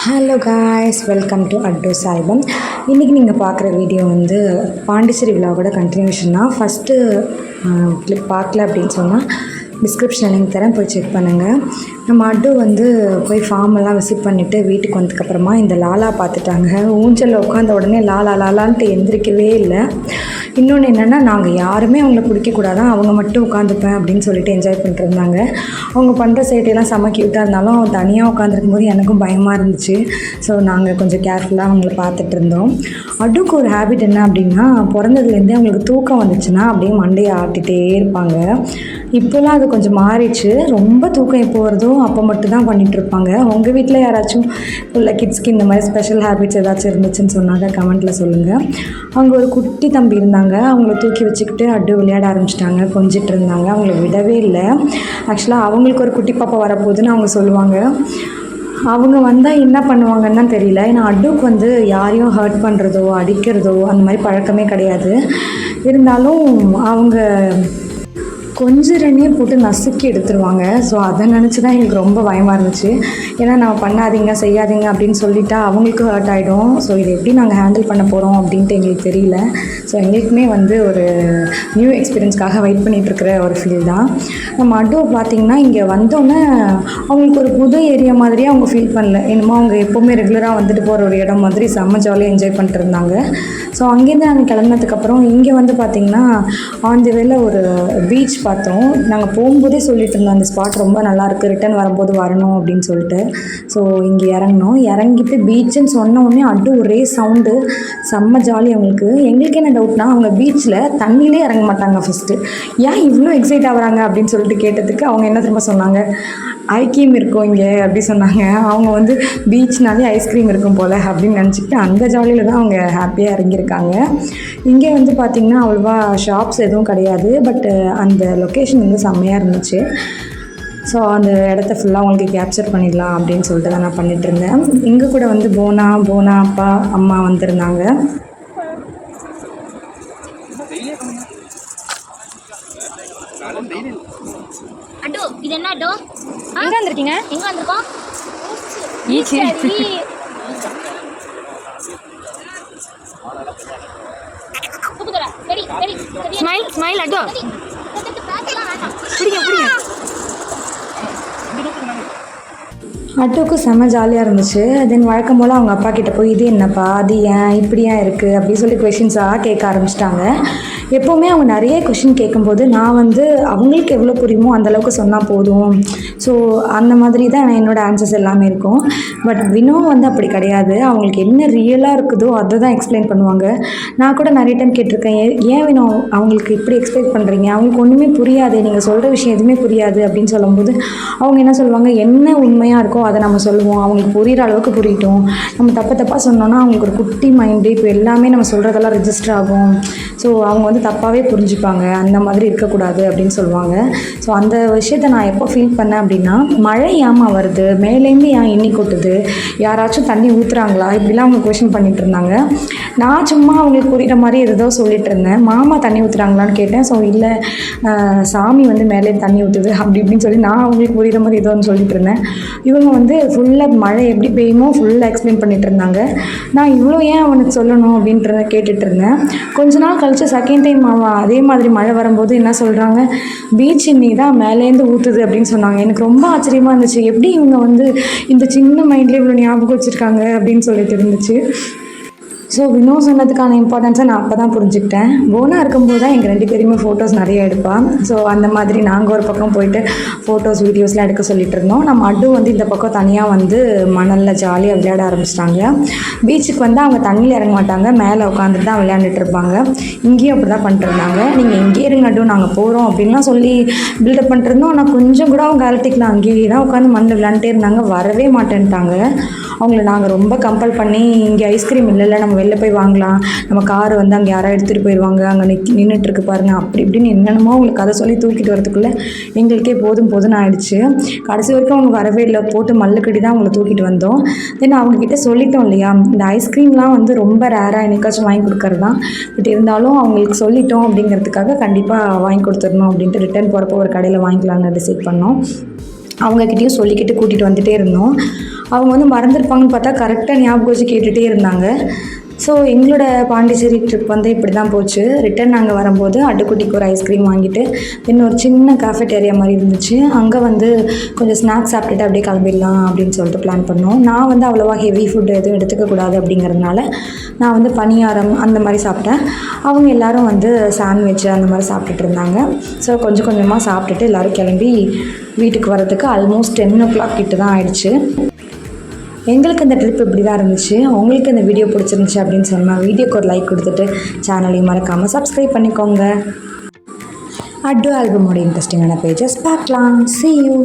Hello guys, welcome to address album. இன்றைக்கி நீங்கள் பார்க்குற வீடியோ வந்து பாண்டிச்சேரி விழாவோட கண்டினியூஷன் தான். ஃபஸ்ட்டு கிளிப் பார்க்கல அப்படின்னு சொன்னால் டிஸ்கிரிப்ஷன் லிங்க் தரேன், போய் செக் பண்ணுங்கள். நம்ம அட்டு வந்து போய் ஃபார்மெல்லாம் விசிட் பண்ணிவிட்டு வீட்டுக்கு வந்ததுக்கப்புறமா இந்த லாலா பார்த்துட்டாங்க. ஊஞ்சலில் உட்காந்த உடனே லாலா லாலான்ட்டு எந்திரிக்கவே இல்லை. இன்னொன்று என்னென்னா, நாங்கள் யாருமே அவங்கள பிடிக்கக்கூடாதான், அவங்க மட்டும் உட்காந்துப்பேன் அப்படின்னு சொல்லிட்டு என்ஜாய் பண்ணிட்டு இருந்தாங்க. அவங்க பண்ணுற சேட்டையெல்லாம் செம்ம க்யூட்டாக இருந்தாலும் அவன் தனியாக உட்காந்துருக்கும் போது எனக்கும் பயமாக இருந்துச்சு. ஸோ நாங்கள் கொஞ்சம் கேர்ஃபுல்லாக அவங்கள பார்த்துட்டு இருந்தோம். அட்டுக்கு ஒரு ஹேபிட் என்ன அப்படின்னா, பிறந்ததுலேருந்தே அவங்களுக்கு தூக்கம் வந்துச்சுன்னா அப்படியே மண்டையை ஆட்டிகிட்டே இருப்பாங்க. இப்போலாம் அது கொஞ்சம் மாறிடுச்சு. ரொம்ப தூக்கம் எப்போ வருதோ அப்போ மட்டும் தான் பண்ணிகிட்ருப்பாங்க. உங்கள் வீட்டில் யாராச்சும் உள்ள கிட்ஸ்க்கு இந்த மாதிரி ஸ்பெஷல் ஹேபிட்ஸ் ஏதாச்சும் இருந்துச்சுன்னு சொன்னாங்க கமெண்ட்டில் சொல்லுங்கள். அவங்க ஒரு குட்டி தம்பி இருந்தாங்க, அவங்கள தூக்கி வச்சுக்கிட்டு அட்டு விளையாட ஆரம்பிச்சிட்டாங்க, கொஞ்சிட்டு இருந்தாங்க. அவங்கள விடவே இல்லை. ஆக்சுவலாக அவங்களுக்கு ஒரு குட்டி பாப்பா வரப்போகுதுன்னு அவங்க சொல்லுவாங்க. அவங்க வந்தால் என்ன பண்ணுவாங்கன்னு தான் தெரியல. ஏன்னா அட்டுக்கு வந்து யாரையும் ஹர்ட் பண்ணுறதோ அடிக்கிறதோ அந்த மாதிரி பழக்கமே கிடையாது. இருந்தாலும் அவங்க கொஞ்சம் ரெண்டையும் போட்டு நசுக்கி எடுத்துருவாங்க. ஸோ அதை நினச்சி தான் எங்களுக்கு ரொம்ப பயமாக இருந்துச்சு. ஏன்னா நம்ம பண்ணாதீங்க செய்யாதீங்க அப்படின்னு சொல்லிட்டா அவங்களுக்கு ஹர்ட் ஆகிடும். ஸோ இதை எப்படி நாங்கள் ஹேண்டில் பண்ண போகிறோம் அப்படின்ட்டு எங்களுக்கு தெரியல. ஸோ எங்களுக்குமே வந்து ஒரு நியூ எக்ஸ்பீரியன்ஸ்க்காக வெயிட் பண்ணிகிட்ருக்கிற ஒரு ஃபீல் தான். நம்ம அட்டு பார்த்திங்கன்னா இங்கே வந்தோன்னே அவங்களுக்கு ஒரு புது ஏரியா மாதிரியே அவங்க ஃபீல் பண்ணல. என்னமோ அவங்க எப்போவுமே ரெகுலராக வந்துட்டு போகிற ஒரு இடம் மாதிரி செம்ம ஜாலியாக என்ஜாய் பண்ணிட்டு இருந்தாங்க. ஸோ அங்கேருந்து நாங்கள் கிளம்பினதுக்கப்புறம் இங்கே வந்து பார்த்திங்கன்னா ஆன் தி வேல ஒரு பீச் பார்த்தோம். நாங்கள் போகும்போதே சொல்லிட்டு இருந்தோம் அந்த ஸ்பாட் ரொம்ப நல்லாயிருக்கு, ரிட்டன் வரும்போது வரணும் அப்படின்னு சொல்லிட்டு. ஸோ இங்கே இறங்கினோம். இறங்கிட்டு பீச்சுன்னு சொன்ன உடனே அட்டு ஒரே சவுண்டு, செம்ம ஜாலி அவங்களுக்கு. எங்களுக்கு என்ன டவுட்னா, அவங்க பீச்சில் தண்ணியிலே இறங்க மாட்டாங்க ஃபஸ்ட்டு. ஏன் இவ்வளோ எக்ஸைட் ஆகுறாங்க அப்படின்னு சொல்லிட்டு கேட்டதுக்கு அவங்க என்ன திரும்ப சொன்னாங்க, ஐஸ்கிரீம் இருக்கும் இங்கே அப்படி சொன்னாங்க. அவங்க வந்து பீச்னாலே ஐஸ்கிரீம் இருக்கும் போல் அப்படின்னு நினச்சிக்கிட்டு அந்த ஜாலியில் தான் அவங்க ஹாப்பியாக இறங்கியிருக்காங்க. இங்கே வந்து பார்த்திங்கன்னா அவ்வளோவா ஷாப்ஸ் எதுவும் கிடையாது. பட் அந்த லொக்கேஷன் வந்து செம்மையாக இருந்துச்சு. ஸோ அந்த இடத்த ஃபுல்லாக அவங்களுக்கு கேப்சர் பண்ணிடலாம் அப்படின்னு சொல்லிட்டு தான் நான் பண்ணிகிட்டு இருந்தேன். இங்கே கூட வந்து போனா அப்பா அம்மா வந்திருந்தாங்க. அடோ இது என்ன அடோ? எங்க வந்திருக்கீங்க? எங்க வந்திருக்கோம்? ஈச்சி. கூப்பிடுறா. Ready ready. ஸ்மைல் ஸ்மைல் அடோ. பிடிங்க பிடிங்க. அட்டுக்கு செம்ம ஜாலியாக இருந்துச்சு. தென் வழக்கம் போல் அவங்க அப்பா கிட்டே போய் இது என்னப்பா, அது ஏன் இப்படி ஏன் இருக்குது அப்படின்னு சொல்லி கொஷின்ஸாக கேட்க ஆரம்பிச்சிட்டாங்க. எப்போவுமே அவங்க நிறைய கொஷின் கேட்கும்போது நான் வந்து அவங்களுக்கு எவ்வளோ புரியுமோ அந்தளவுக்கு சொன்னால் போதும். ஸோ அந்த மாதிரி தான் என்னோடய ஆன்சர்ஸ் எல்லாமே இருக்கும். பட் வினோ வந்து அப்படி கிடையாது. அவங்களுக்கு என்ன ரியலாக இருக்குதோ அதை தான் எக்ஸ்பிளைன் பண்ணுவாங்க. நான் கூட நிறைய டைம் கேட்டிருக்கேன், ஏன் வினோ அவங்களுக்கு இப்படி எக்ஸ்பிளைன் பண்ணுறீங்க, அவங்களுக்கு ஒன்றுமே புரியாது, நீங்கள் சொல்கிற விஷயம் எதுவுமே புரியாது அப்படின்னு சொல்லும்போது அவங்க என்ன சொல்லுவாங்க, என்ன உண்மையாக இருக்கோ அதை நம்ம சொல்லுவோம், அவங்களுக்கு புரிகிற அளவுக்கு புரியட்டும். நம்ம தப்பாக சொன்னோன்னா அவங்களுக்கு ஒரு குட்டி மைண்டு, இப்போ எல்லாமே நம்ம சொல்கிறதெல்லாம் ரெஜிஸ்டர் ஆகும். ஸோ அவங்க வந்து தப்பாகவே புரிஞ்சுப்பாங்க, அந்த மாதிரி இருக்கக்கூடாது அப்படின்னு சொல்லுவாங்க. ஸோ அந்த விஷயத்தை நான் எப்போ ஃபீல் பண்ணேன் அப்படின்னா, மழை ஏமா வருது, மேலேருந்து ஏன் எண்ணி கொட்டுது, யாராச்சும் தண்ணி ஊற்றுறாங்களா, இப்படிலாம் அவங்க கொஷின் பண்ணிகிட்டு இருந்தாங்க. நான் சும்மா அவங்களுக்கு புரிகிற மாதிரி ஏதோ சொல்லிட்டு இருந்தேன். மாமா தண்ணி ஊற்றுறாங்களான்னு கேட்டேன். ஸோ இல்லை, சாமி வந்து மேலே தண்ணி ஊற்றுது அப்படி இப்படின்னு சொல்லி நான் அவங்களுக்கு புரிகிற மாதிரி ஏதோ ஒன்று சொல்லிட்டு இருந்தேன். இவங்க வந்து ஃபுல்லாக மழை எப்படி பெய்யுமோ ஃபுல்லாக எக்ஸ்பிளைன் பண்ணிகிட்டு இருந்தாங்க. நான் இவ்வளோ ஏன் அவனுக்கு சொல்லணும் அப்படின்றத கேட்டுட்டு இருந்தேன். கொஞ்ச நாள் கழித்து செகண்ட் டைம் அவன் அதே மாதிரி மழை வரும்போது என்ன சொல்கிறாங்க, பீச் இன்னைக்கு தான் மேலேருந்து ஊற்றுது அப்படின்னு சொன்னாங்க. எனக்கு ரொம்ப ஆச்சரியமாக இருந்துச்சு, எப்படி இவங்க வந்து இந்த சின்ன மைண்ட்லேயே இவ்வளோ ஞாபகம் வச்சுருக்காங்க அப்படின்னு சொல்லிட்டு இருந்துச்சு. ஸோ வினோ சொன்னதுக்கான இம்பார்ட்டன்ஸை நான் அப்போ தான் புரிஞ்சுக்கிட்டேன். போனா இருக்கும்போது தான் எங்கள் 2 பேருமே ஃபோட்டோஸ் நிறைய எடுப்பான். ஸோ அந்த மாதிரி நாங்கள் ஒரு பக்கம் போயிட்டு ஃபோட்டோஸ் வீடியோஸ்லாம் எடுக்க சொல்லிட்டு இருந்தோம். நம்ம அட்டு வந்து இந்த பக்கம் தனியாக வந்து மணலில் ஜாலியாக விளையாட ஆரம்பிச்சிட்டாங்க. பீச்சுக்கு வந்து அவங்க தண்ணியில் இறங்க மாட்டாங்க, மேலே உட்காந்துட்டு தான் விளையாண்டுட்டு இருப்பாங்க. இங்கேயும் அப்படி தான் பண்ணிட்டுருந்தாங்க. நீங்கள் இங்கேயே இருங்க அட்டு, நாங்கள் போகிறோம் அப்படின்லாம் சொல்லி பில்டப் பண்ணிட்டுருந்தோம். ஆனால் கொஞ்சம் கூட அவங்க அலட்டிக்கலாம், அங்கேயே தான் உட்காந்து மண்ணில் விளையாண்டுட்டே இருந்தாங்க, வரவே மாட்டேன்ட்டாங்க. அவங்கள நாங்கள் ரொம்ப கம்பல் பண்ணி, இங்கே ஐஸ்கிரீம் இல்லைல்ல, நம்ம வெளில போய் வாங்கலாம், நம்ம கார் வந்து அங்கே யாராவது எடுத்துகிட்டு போயிடுவாங்க, அங்கே நின்றுட்டுருக்கு பாருங்கள் அப்படி இப்படின்னு என்னென்னமோ அவங்களுக்கு கதை சொல்லி தூக்கிட்டு வரதுக்குள்ளே எங்களுக்கே போதும்னு ஆயிடுச்சு. கடைசி வரைக்கும் அவங்க வரவே இல்லை, போட்டு மல்லுக்கடி தான் அவங்கள தூக்கிட்டு வந்தோம். தென் அவங்கக்கிட்ட சொல்லிட்டோம் இல்லையா, இந்த ஐஸ்கிரீம்லாம் வந்து ரொம்ப ரேராக என்னைக்காச்சும் வாங்கி கொடுக்கறது தான். பட் இருந்தாலும் அவங்களுக்கு சொல்லிட்டோம் அப்படிங்கிறதுக்காக கண்டிப்பாக வாங்கி கொடுத்துடணும் அப்படின்ட்டு ரிட்டர்ன் போகிறப்போ ஒரு கடையில் வாங்கிக்கலான்னு டிசைட் பண்ணோம். அவங்கக்கிட்டேயும் சொல்லிக்கிட்டு கூட்டிகிட்டு வந்துகிட்டே இருந்தோம். அவங்க வந்து மறந்துருப்பாங்கன்னு பார்த்தா கரெக்டாக ஞாபகம் வச்சு கேட்டுகிட்டே இருந்தாங்க. ஸோ எங்களோட பாண்டிச்சேரி ட்ரிப் வந்து இப்படி தான் போச்சு. ரிட்டன் நாங்கள் வரும்போது அட்டுக்குட்டிக்கு ஒரு ஐஸ்கிரீம் வாங்கிட்டு தென் ஒரு சின்ன கேஃபெட்டேரியா மாதிரி இருந்துச்சு, அங்கே வந்து கொஞ்சம் ஸ்நாக்ஸ் சாப்பிட்டுட்டு அப்படியே கிளம்பிடலாம் அப்படின்னு சொல்லிட்டு பிளான் பண்ணோம். நான் வந்து அவ்வளோவா ஹெவி ஃபுட் எதுவும் எடுத்துக்கக்கூடாது அப்படிங்கிறதுனால நான் வந்து பணியாரம் அந்த மாதிரி சாப்பிட்டேன். அவங்க எல்லோரும் வந்து சாண்ட்விட்ச் அந்த மாதிரி சாப்பிட்டுட்டு இருந்தாங்க. ஸோ கொஞ்சம் கொஞ்சமாக சாப்பிட்டுட்டு எல்லோரும் கிளம்பி வீட்டுக்கு வரதுக்கு ஆல்மோஸ்ட் 10 o'clock கிட்ட தான் ஆயிடுச்சு. எங்களுக்கு இந்த ட்ரிப் இப்படி தான் இருந்துச்சு. உங்களுக்கு இந்த வீடியோ பிடிச்சிருந்துச்சி அப்படின்னு சொன்னால் வீடியோக்கு ஒரு லைக் கொடுத்துட்டு சேனலையும் மறக்காமல் சப்ஸ்கிரைப் பண்ணிக்கோங்க. அட்டு ஆல்பமோட இன்ட்ரெஸ்டிங்கான பேஜஸ் பார்க்கலாம். See you.